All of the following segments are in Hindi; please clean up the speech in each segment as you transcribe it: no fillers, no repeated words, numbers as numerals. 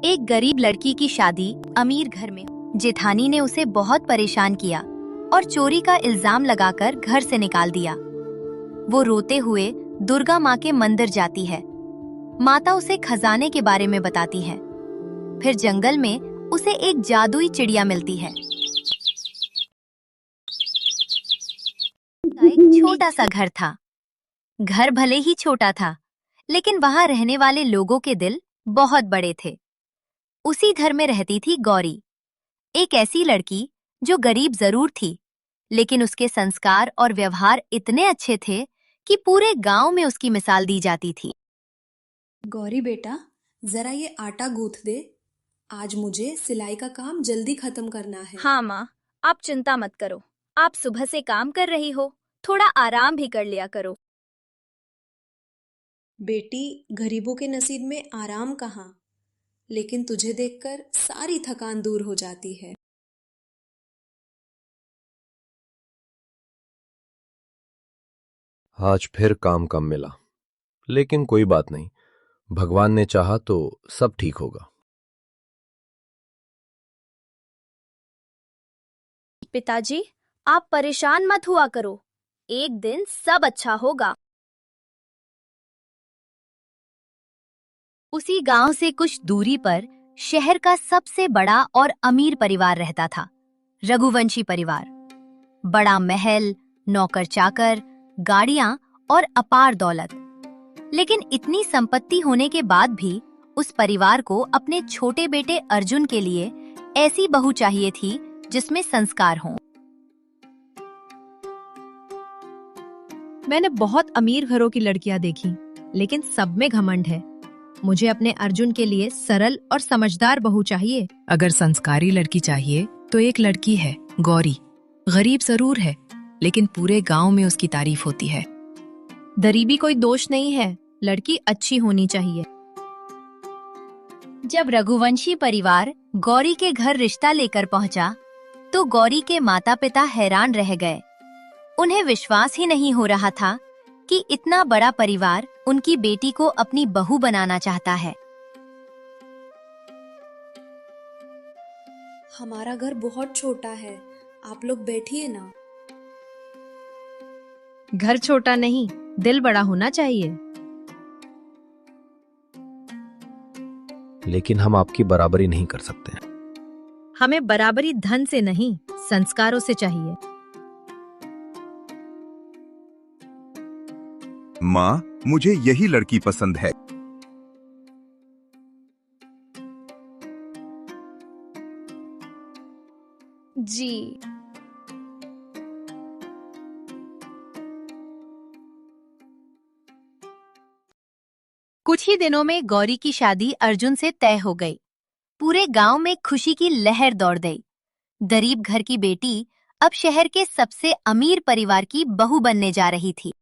एक गरीब लड़की की शादी अमीर घर में। जेठानी ने उसे बहुत परेशान किया और चोरी का इल्जाम लगाकर घर से निकाल दिया। वो रोते हुए दुर्गा माँ के मंदिर जाती है। माता उसे खजाने के बारे में बताती है। फिर जंगल में उसे एक जादुई चिड़िया मिलती है। एक छोटा सा घर था। घर भले ही छोटा था, लेकिन वहां रहने वाले लोगों के दिल बहुत बड़े थे। उसी घर में रहती थी गौरी, एक ऐसी लड़की जो गरीब जरूर थी, लेकिन उसके संस्कार और व्यवहार इतने अच्छे थे कि पूरे गांव में उसकी मिसाल दी जाती थी। गौरी बेटा, जरा ये आटा गूंथ दे। आज मुझे सिलाई का काम जल्दी खत्म करना है। हाँ माँ, आप चिंता मत करो। आप सुबह से काम कर रही हो, थोड़ा आराम भी कर लिया करो। बेटी, गरीबों के नसीब में आराम कहाँ, लेकिन तुझे देखकर सारी थकान दूर हो जाती है। आज फिर काम कम मिला, लेकिन कोई बात नहीं, भगवान ने चाहा तो सब ठीक होगा। पिताजी, आप परेशान मत हुआ करो, एक दिन सब अच्छा होगा। उसी गांव से कुछ दूरी पर शहर का सबसे बड़ा और अमीर परिवार रहता था, रघुवंशी परिवार। बड़ा महल, नौकर चाकर, गाड़ियां और अपार दौलत। लेकिन इतनी संपत्ति होने के बाद भी उस परिवार को अपने छोटे बेटे अर्जुन के लिए ऐसी बहू चाहिए थी जिसमें संस्कार हों। मैंने बहुत अमीर घरों की लड़कियां देखी, लेकिन सब में घमंड है। मुझे अपने अर्जुन के लिए सरल और समझदार बहू चाहिए। अगर संस्कारी लड़की चाहिए तो एक लड़की है, गौरी। गरीब जरूर है, लेकिन पूरे गांव में उसकी तारीफ होती है। गरीबी कोई दोष नहीं है, लड़की अच्छी होनी चाहिए। जब रघुवंशी परिवार गौरी के घर रिश्ता लेकर पहुंचा, तो गौरी के माता पिता हैरान रह गए। उन्हें विश्वास ही नहीं हो रहा था कि इतना बड़ा परिवार उनकी बेटी को अपनी बहू बनाना चाहता है। हमारा घर बहुत छोटा है, आप लोग बैठिए ना। घर छोटा नहीं, दिल बड़ा होना चाहिए। लेकिन हम आपकी बराबरी नहीं कर सकते। हमें बराबरी धन से नहीं, संस्कारों से चाहिए। माँ, मुझे यही लड़की पसंद है। जी। कुछ ही दिनों में गौरी की शादी अर्जुन से तय हो गई। पूरे गांव में खुशी की लहर दौड़ गई। गरीब घर की बेटी अब शहर के सबसे अमीर परिवार की बहू बनने जा रही थी।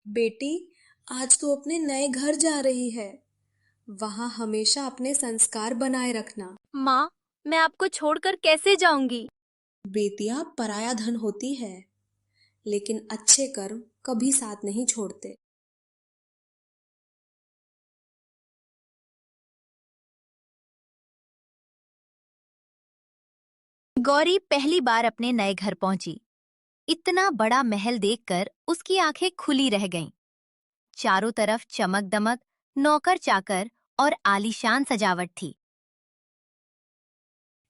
बेटी, आज तू अपने नए घर जा रही है। वहाँ हमेशा अपने संस्कार बनाए रखना। माँ, मैं आपको छोड़कर कैसे जाऊंगी? बेटियां पराया धन होती है, लेकिन अच्छे कर्म कभी साथ नहीं छोड़ते। गौरी पहली बार अपने नए घर पहुंची। इतना बड़ा महल देखकर उसकी आंखें खुली रह गईं। चारों तरफ चमक दमक, नौकर चाकर और आलीशान सजावट थी।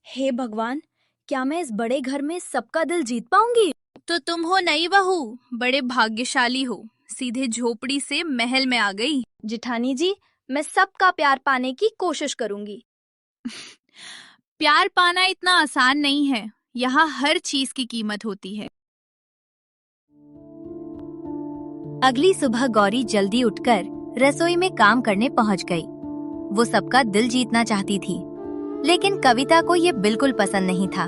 हे भगवान, क्या मैं इस बड़े घर में सबका दिल जीत पाऊंगी? तो तुम हो नई बहू, बड़े भाग्यशाली हो, सीधे झोपड़ी से महल में आ गई। जेठानी जी, मैं सबका प्यार पाने की कोशिश करूंगी। प्यार पाना इतना आसान नहीं है, यहाँ हर चीज की कीमत होती है। अगली सुबह गौरी जल्दी उठकर रसोई में काम करने पहुंच गई। वो सबका दिल जीतना चाहती थी, लेकिन कविता को ये बिल्कुल पसंद नहीं था।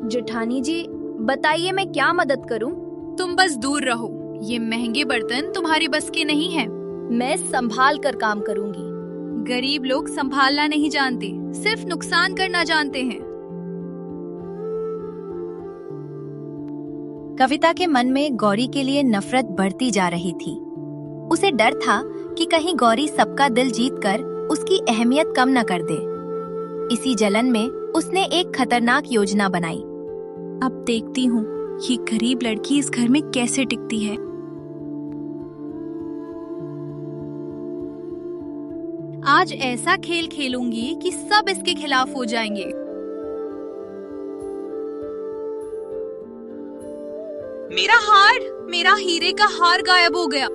जेठानी जी, बताइए मैं क्या मदद करूं? तुम बस दूर रहो, ये महंगे बर्तन तुम्हारी बस के नहीं हैं। मैं संभाल कर काम करूंगी। गरीब लोग संभालना नहीं जानते, सिर्फ नुकसान करना जानते हैं। कविता के मन में गौरी के लिए नफरत बढ़ती जा रही थी। उसे डर था कि कहीं गौरी सबका दिल जीतकर उसकी अहमियत कम न कर दे। इसी जलन में उसने एक खतरनाक योजना बनाई। अब देखती हूँ ये गरीब लड़की इस घर में कैसे टिकती है। आज ऐसा खेल खेलूंगी कि सब इसके खिलाफ हो जाएंगे। मेरा हीरे का हार गायब हो गया।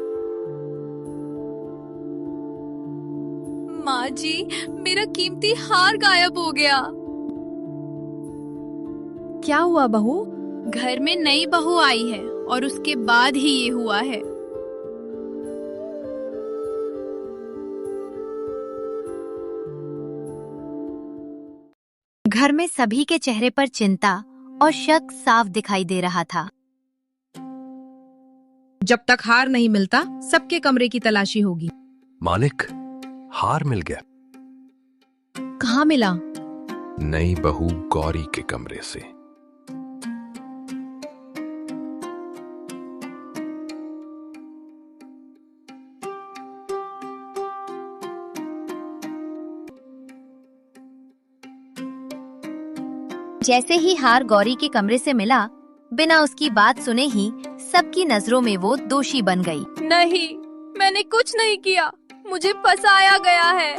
माँ जी, मेरा कीमती हार गायब हो गया। क्या हुआ बहू? घर में नई बहू आई है और उसके बाद ही ये हुआ है। घर में सभी के चेहरे पर चिंता और शक साफ दिखाई दे रहा था। जब तक हार नहीं मिलता सबके कमरे की तलाशी होगी। मालिक, हार मिल गया। कहाँ मिला? नई बहू गौरी के कमरे से। जैसे ही हार गौरी के कमरे से मिला, बिना उसकी बात सुने ही सबकी नजरों में वो दोषी बन गई। नहीं, मैंने कुछ नहीं किया, मुझे फंसाया गया है।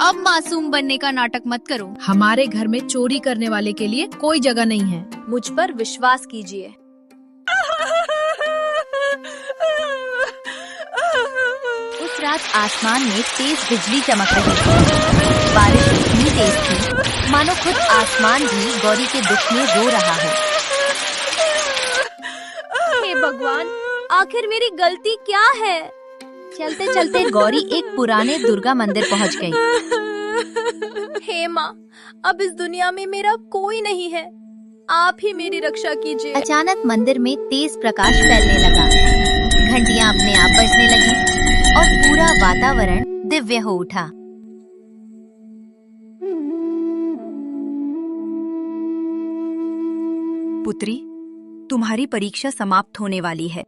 अब मासूम बनने का नाटक मत करो। हमारे घर में चोरी करने वाले के लिए कोई जगह नहीं है। मुझ पर विश्वास कीजिए। उस रात आसमान में तेज बिजली चमक रही थी। बारिश इतनी तेज थी मानो खुद आसमान भी गौरी के दुख में रो रहा है। हे भगवान, आखिर मेरी गलती क्या है? चलते चलते गौरी एक पुराने दुर्गा मंदिर पहुंच गई। हे माँ, अब इस दुनिया में मेरा कोई नहीं है, आप ही मेरी रक्षा कीजिए। अचानक मंदिर में तेज प्रकाश फैलने लगा, घंटियां अपने आप बजने लगी और पूरा वातावरण दिव्य हो उठा। पुत्री, तुम्हारी परीक्षा समाप्त होने वाली है।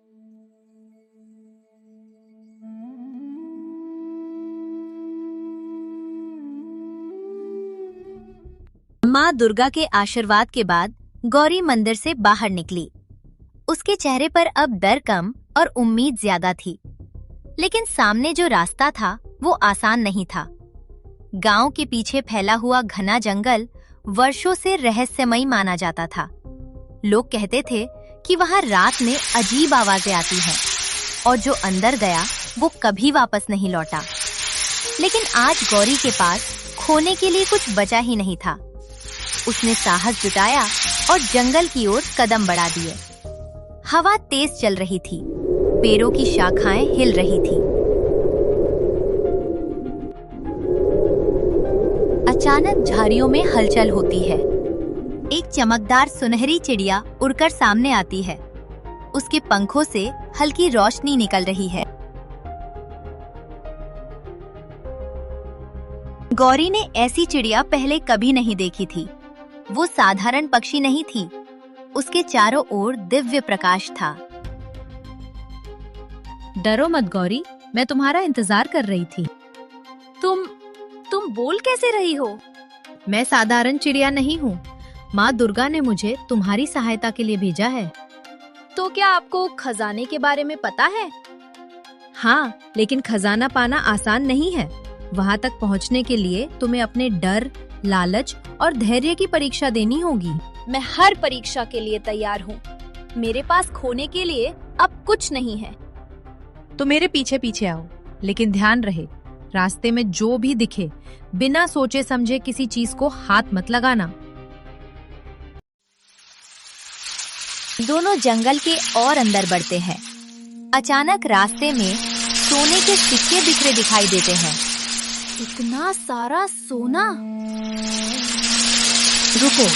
माँ दुर्गा के आशीर्वाद के बाद गौरी मंदिर से बाहर निकली। उसके चेहरे पर अब डर कम और उम्मीद ज्यादा थी। लेकिन सामने जो रास्ता था वो आसान नहीं था। गांव के पीछे फैला हुआ घना जंगल वर्षों से रहस्यमयी माना जाता था। लोग कहते थे कि वहां रात में अजीब आवाजें आती हैं और जो अंदर गया वो कभी वापस नहीं लौटा। लेकिन आज गौरी के पास खोने के लिए कुछ बचा ही नहीं था। उसने साहस जुटाया और जंगल की ओर कदम बढ़ा दिए। हवा तेज चल रही थी, पेड़ों की शाखाएं हिल रही थी। अचानक झाड़ियों में हलचल होती है। एक चमकदार सुनहरी चिड़िया उड़कर सामने आती है। उसके पंखों से हल्की रोशनी निकल रही है। गौरी ने ऐसी चिड़िया पहले कभी नहीं देखी थी। वो साधारण पक्षी नहीं थी, उसके चारों ओर दिव्य प्रकाश था। डरो मत गौरी, मैं तुम्हारा इंतजार कर रही थी। तुम बोल कैसे रही हो? मैं साधारण चिड़िया नहीं हूँ। माँ दुर्गा ने मुझे तुम्हारी सहायता के लिए भेजा है। तो क्या आपको खजाने के बारे में पता है? हाँ, लेकिन खजाना पाना आसान नहीं है। वहाँ तक पहुँचने के लिए तुम्हें अपने डर, लालच और धैर्य की परीक्षा देनी होगी। मैं हर परीक्षा के लिए तैयार हूँ। मेरे पास खोने के लिए अब कुछ नहीं है। तो मेरे पीछे पीछे आओ, लेकिन ध्यान रहे रास्ते में जो भी दिखे बिना सोचे समझे किसी चीज को हाथ मत लगाना। दोनों जंगल के और अंदर बढ़ते हैं। अचानक रास्ते में सोने के सिक्के बिखरे दिखाई देते हैं। इतना सारा सोना! रुको,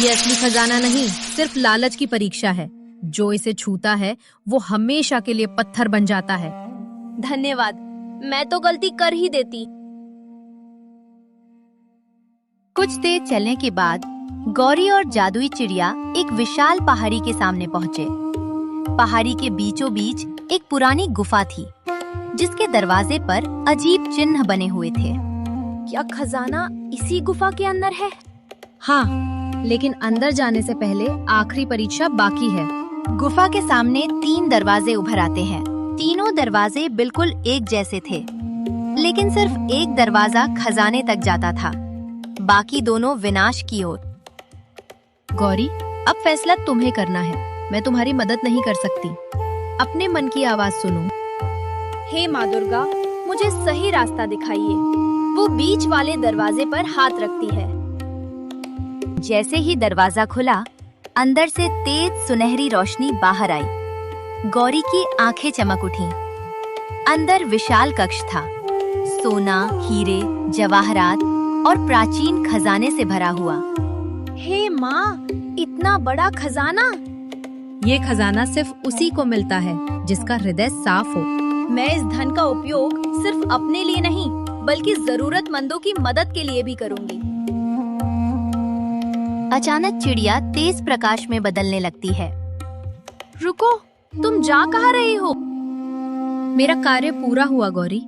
ये असली खजाना नहीं, सिर्फ लालच की परीक्षा है। जो इसे छूता है वो हमेशा के लिए पत्थर बन जाता है। धन्यवाद, मैं तो गलती कर ही देती। कुछ देर चलने के बाद गौरी और जादुई चिड़िया एक विशाल पहाड़ी के सामने पहुंचे। पहाड़ी के बीचों बीच एक पुरानी गुफा थी, जिसके दरवाजे पर अजीब चिन्ह बने हुए थे। क्या खजाना इसी गुफा के अंदर है? हाँ, लेकिन अंदर जाने से पहले आखिरी परीक्षा बाकी है। गुफा के सामने 3 दरवाजे उभर आते हैं। तीनों दरवाजे बिल्कुल एक जैसे थे, लेकिन सिर्फ एक दरवाजा खजाने तक जाता था, बाकी दोनों विनाश की ओर। गौरी, अब फैसला तुम्हें करना है, मैं तुम्हारी मदद नहीं कर सकती। अपने मन की आवाज सुनो। हे माँ दुर्गा, मुझे सही रास्ता दिखाइए। वो बीच वाले दरवाजे पर हाथ रखती है। जैसे ही दरवाजा खुला, अंदर से तेज सुनहरी रोशनी बाहर आई। गौरी की आंखें चमक उठीं। अंदर विशाल कक्ष था, सोना, हीरे, जवाहरात और प्राचीन खजाने से भरा हुआ। हे माँ, इतना बड़ा खजाना! ये खजाना सिर्फ उसी को मिलता है जिसका हृदय साफ हो। मैं इस धन का उपयोग सिर्फ अपने लिए नहीं, बल्कि जरूरतमंदों की मदद के लिए भी करूंगी। अचानक चिड़िया तेज प्रकाश में बदलने लगती है। रुको, तुम जा कहाँ रही हो? मेरा कार्य पूरा हुआ गौरी,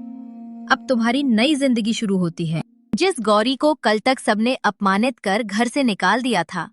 अब तुम्हारी नई जिंदगी शुरू होती है। जिस गौरी को कल तक सबने अपमानित कर घर से निकाल दिया था,